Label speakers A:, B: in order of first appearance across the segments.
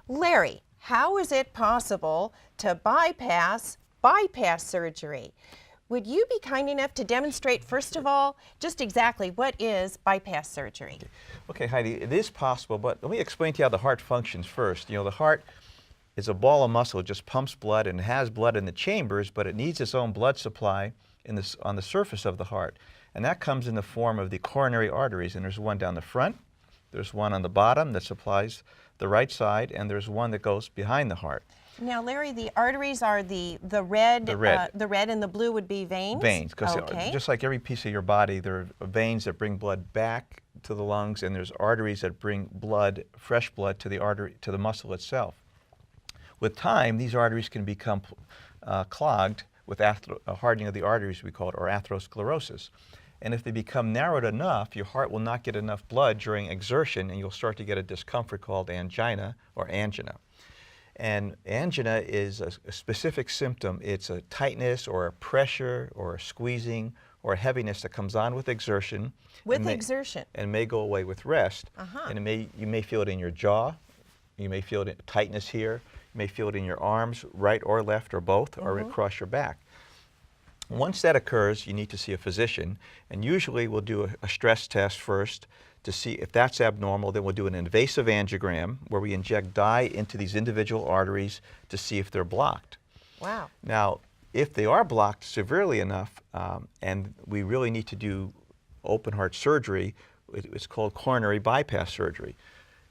A: Larry, how is it possible to bypass surgery? Would you be kind enough to demonstrate, first of all, just exactly what is bypass surgery?
B: Okay, Heidi, it is possible, but let me explain to you how the heart functions first. You know, the heart is a ball of muscle. It just pumps blood and has blood in the chambers, but it needs its own blood supply on the surface of the heart. And that comes in the form of the coronary arteries. And there's one down the front, there's one on the bottom that supplies the right side, and there's one that goes behind the heart.
A: Now, Larry, the arteries are the red. The red and the blue would be veins?
B: Veins, because
A: okay.
B: just like every piece of your body, there are veins that bring blood back to the lungs, and there's arteries that bring blood, fresh blood, to the muscle itself. With time, these arteries can become clogged with hardening of the arteries, we call it, or atherosclerosis. And if they become narrowed enough, your heart will not get enough blood during exertion, and you'll start to get a discomfort called angina or angina. And angina is a specific symptom. It's a tightness or a pressure or a squeezing or a heaviness that comes on with exertion.
A: With exertion.
B: And may go away with rest. And you may feel it in your jaw. You may feel it in tightness here. You may feel it in your arms, right or left or both, or across your back. Once that occurs, you need to see a physician. And usually we'll do a stress test first to see if that's abnormal. Then we'll do an invasive angiogram where we inject dye into these individual arteries to see if they're blocked.
A: Wow.
B: Now, if they are blocked severely enough and we really need to do open heart surgery, it's called coronary bypass surgery.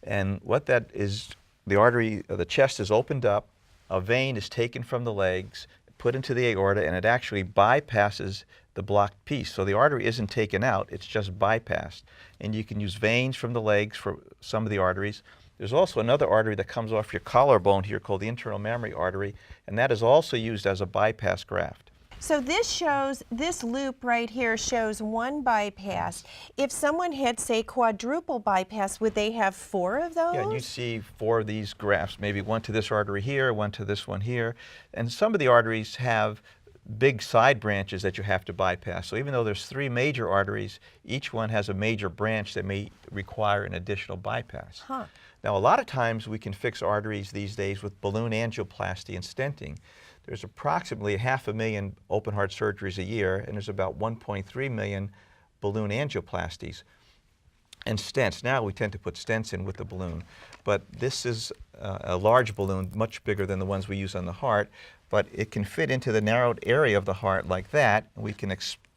B: And what that is, the artery of the chest is opened up, a vein is taken from the legs, put into the aorta, and it actually bypasses the blocked piece. So the artery isn't taken out, it's just bypassed. And you can use veins from the legs for some of the arteries. There's also another artery that comes off your collarbone here called the internal mammary artery, and that is also used as a bypass graft.
A: So this loop right here shows one bypass. If someone had, say, quadruple bypass, would they have 4 of those?
B: Yeah, and you see 4 of these grafts, maybe one to this artery here, one to this one here. And some of the arteries have big side branches that you have to bypass. So even though there's 3 major arteries, each one has a major branch that may require an additional bypass. Now, a lot of times we can fix arteries these days with balloon angioplasty and stenting. There's approximately 500,000 open heart surgeries a year, and there's about 1.3 million balloon angioplasties. And stents, now we tend to put stents in with the balloon, but this is a large balloon, much bigger than the ones we use on the heart, but it can fit into the narrowed area of the heart like that. We can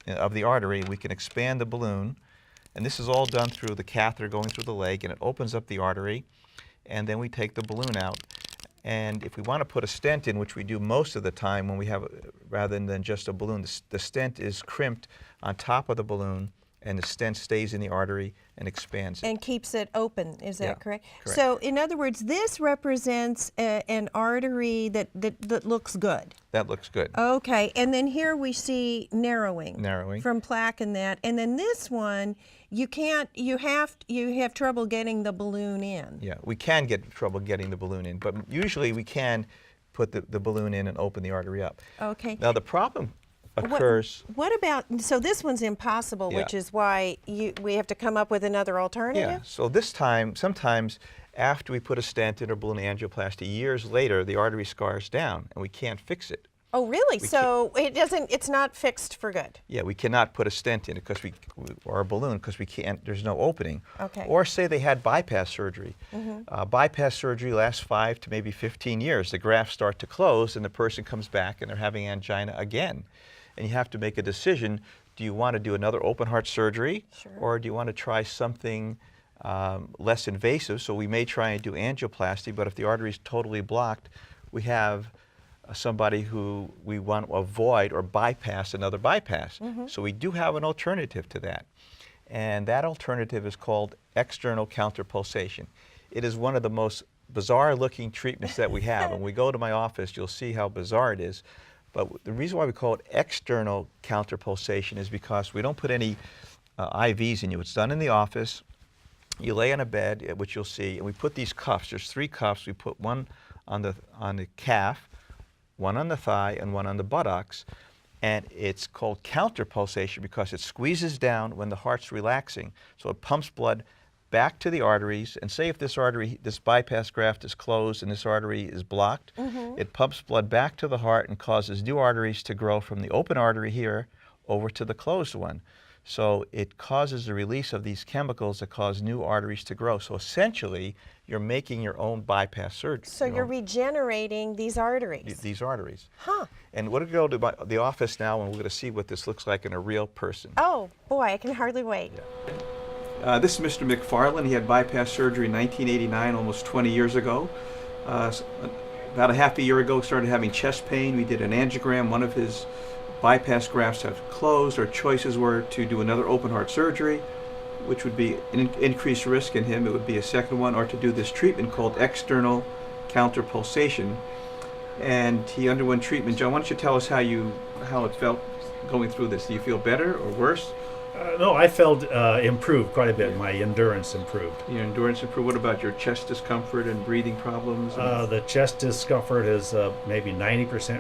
B: of the artery, we can expand the balloon, and this is all done through the catheter going through the leg, and it opens up the artery, and then we take the balloon out. And if we want to put a stent in, which we do most of the time when we have, rather than just a balloon, the stent is crimped on top of the balloon, and the stent stays in the artery and expands it.
A: And keeps it open, is that correct?
B: Correct?
A: So in other words, this represents an artery that looks good.
B: That looks good.
A: Okay, and then here we see narrowing.
B: Narrowing.
A: From plaque and that. And then this one, you have trouble getting the balloon in.
B: Yeah, we can get trouble getting the balloon in, but usually we can put the balloon in and open the artery up.
A: Okay.
B: Now the problem occurs.
A: What about, so this one's impossible, which is why we have to come up with another alternative?
B: Yeah, so this time, sometimes after we put a stent in or balloon angioplasty, years later, the artery scars down and we can't fix it.
A: Oh, really? So it's not fixed for good?
B: Yeah, we cannot put a stent in it or a balloon because we can't, there's no opening.
A: Okay.
B: Or say they had bypass surgery. Bypass surgery lasts 5 to maybe 15 years. The grafts start to close and the person comes back and they're having angina again. And you have to make a decision. Do you want to do another open heart surgery? Or do you want to try something less invasive? So we may try and do angioplasty, but if the artery is totally blocked, we have somebody who we want to avoid or bypass another bypass. So we do have an alternative to that. And that alternative is called external counterpulsation. It is one of the most bizarre looking treatments that we have. When we go to my office, you'll see how bizarre it is. But the reason why we call it external counterpulsation is because we don't put any IVs in you. It's done in the office. You lay on a bed, which you'll see, and we put these cuffs. There's 3 cuffs. We put one on the calf, one on the thigh, and one on the buttocks. And it's called counterpulsation because it squeezes down when the heart's relaxing. So it pumps blood back to the arteries, and say if this artery, this bypass graft is closed and this artery is blocked, it pumps blood back to the heart and causes new arteries to grow from the open artery here over to the closed one. So it causes the release of these chemicals that cause new arteries to grow. So essentially, you're making your own bypass surgery.
A: So you're regenerating these arteries.
B: These arteries.
A: Huh.
B: And we're going to go to the office now, and we're going to see what this looks like in a real person.
A: Oh, boy, I can hardly wait.
B: This is Mr. McFarland. He had bypass surgery in 1989, almost 20 years ago. About a half a year ago, started having chest pain. We did an angiogram. One of his bypass grafts have closed. Our choices were to do another open heart surgery, which would be an increased risk in him. It would be a second one, or to do this treatment called external counterpulsation. And he underwent treatment. John, why don't you tell us how it felt going through this? Do you feel better or worse?
C: No, I felt improved quite a bit. My endurance improved.
B: Your endurance improved. What about your chest discomfort and breathing problems?
C: The chest discomfort is maybe 90%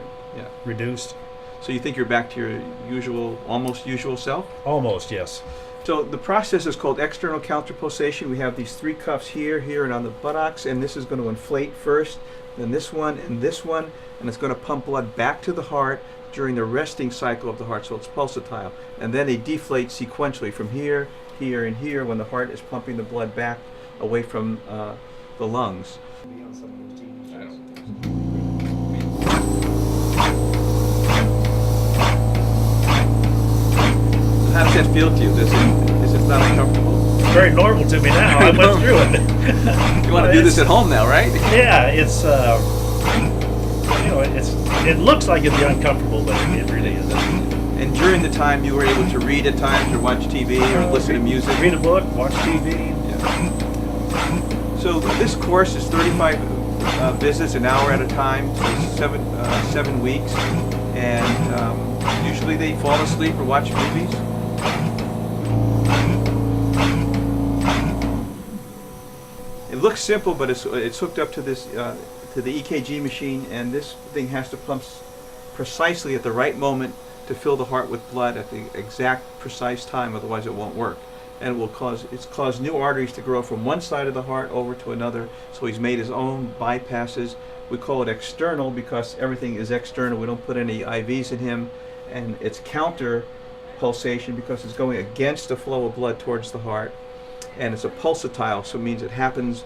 C: reduced.
B: So you think you're back to your usual, almost usual self?
C: Almost, yes.
B: So the process is called external counterpulsation. We have these three cuffs here, here, and on the buttocks, and this is going to inflate first, then this one, and it's going to pump blood back to the heart during the resting cycle of the heart, so it's pulsatile. And then they deflate sequentially from here, here, and here when the heart is pumping the blood back away from the lungs. How does that feel to you? Is it not uncomfortable?
C: It's very normal to me now. I went through it.
B: You want to do this at home now, right?
C: Yeah, it's it looks like it'd be uncomfortable, but it really isn't.
B: And during the time, you were able to read at times, or watch TV, or listen to music.
C: Read a book, watch TV.
B: Yeah. So this course is 35 visits, an hour at a time, so 7 weeks, and usually they fall asleep or watch movies. It looks simple, but it's hooked up to this to the EKG machine, and this thing has to pump precisely at the right moment to fill the heart with blood at the exact precise time, otherwise it won't work. And it's caused new arteries to grow from one side of the heart over to another, so he's made his own bypasses. We call it external because everything is external. We don't put any IVs in him, and it's counter pulsation because it's going against the flow of blood towards the heart, and it's a pulsatile, so it means it happens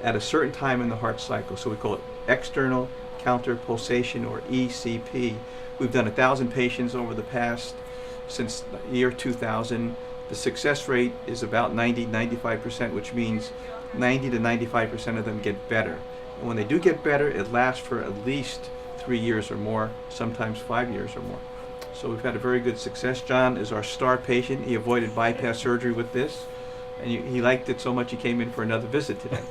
B: at a certain time in the heart cycle. So we call it external counterpulsation, or ECP. We've done 1,000 patients over the past, since the year 2000. The success rate is about 90-95%, which means 90 to 95% of them get better. And when they do get better, it lasts for at least 3 years or more, sometimes 5 years or more. So we've had a very good success. John is our star patient. He avoided bypass surgery with this, and he liked it so much he came in for another visit today.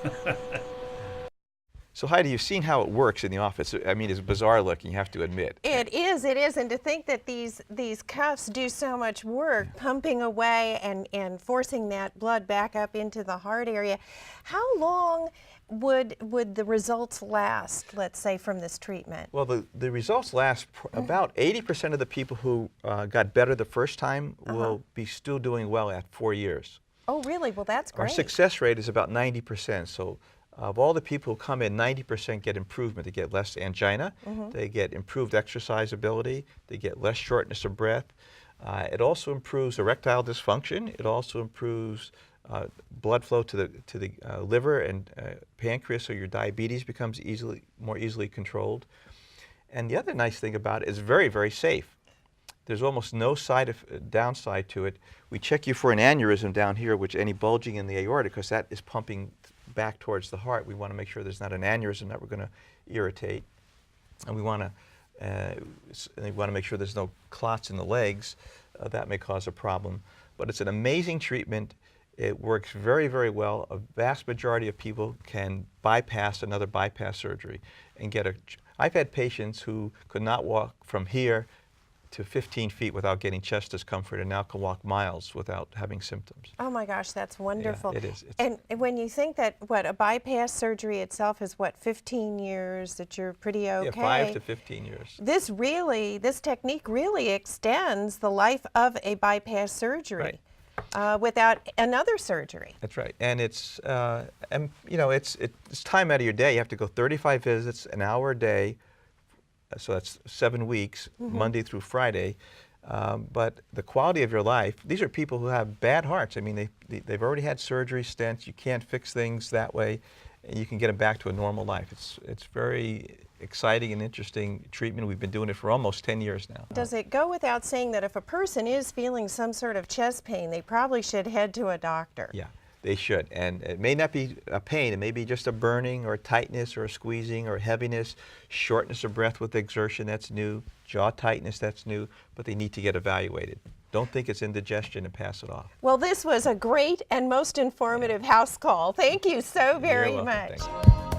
B: So Heidi, you've seen how it works in the office. I mean, it's bizarre looking, you have to admit.
A: It is, and to think that these cuffs do so much work, pumping away and forcing that blood back up into the heart area. How long would the results last, let's say, from this treatment?
B: Well, the results last about 80% of the people who got better the first time will be still doing well at 4 years.
A: Oh, really? Well, that's great.
B: Our success rate is about 90%. So of all the people who come in, 90% get improvement. They get less angina, they get improved exercise ability, they get less shortness of breath. It also improves erectile dysfunction. It also improves blood flow to the liver and pancreas, so your diabetes becomes more easily controlled. And the other nice thing about it is very, very safe. There's almost no downside to it. We check you for an aneurysm down here, which any bulging in the aorta, because that is pumping back towards the heart. We want to make sure there's not an aneurysm that we're going to irritate, and we want to make sure there's no clots in the legs. That may cause a problem, but it's an amazing treatment. It works very, very well. A vast majority of people can bypass another bypass surgery and get I've had patients who could not walk from here to 15 feet without getting chest discomfort, and now can walk miles without having symptoms.
A: Oh my gosh, that's wonderful.
B: Yeah, it is.
A: And when you think that, a bypass surgery itself is 15 years, that you're pretty okay.
B: Yeah, 5 to 15 years.
A: This technique really extends the life of a bypass surgery.
B: Right.
A: without another surgery.
B: That's right, and it's it's time out of your day. You have to go 35 visits, an hour a day, so that's 7 weeks, Monday through Friday. But the quality of your life, these are people who have bad hearts. I mean, they've already had surgery, stents. You can't fix things that way, and you can get them back to a normal life. It's very exciting and interesting treatment. We've been doing it for almost 10 years now.
A: Does it go without saying that if a person is feeling some sort of chest pain, they probably should head to a doctor?
B: Yeah, they should. And it may not be a pain. It may be just a burning or a tightness or a squeezing or heaviness, shortness of breath with exertion, that's new, jaw tightness, that's new, but they need to get evaluated. Don't think it's indigestion and pass it off.
A: Well, this was a great and most informative house call. Thank you so very
B: You're welcome.
A: much.
B: Thanks.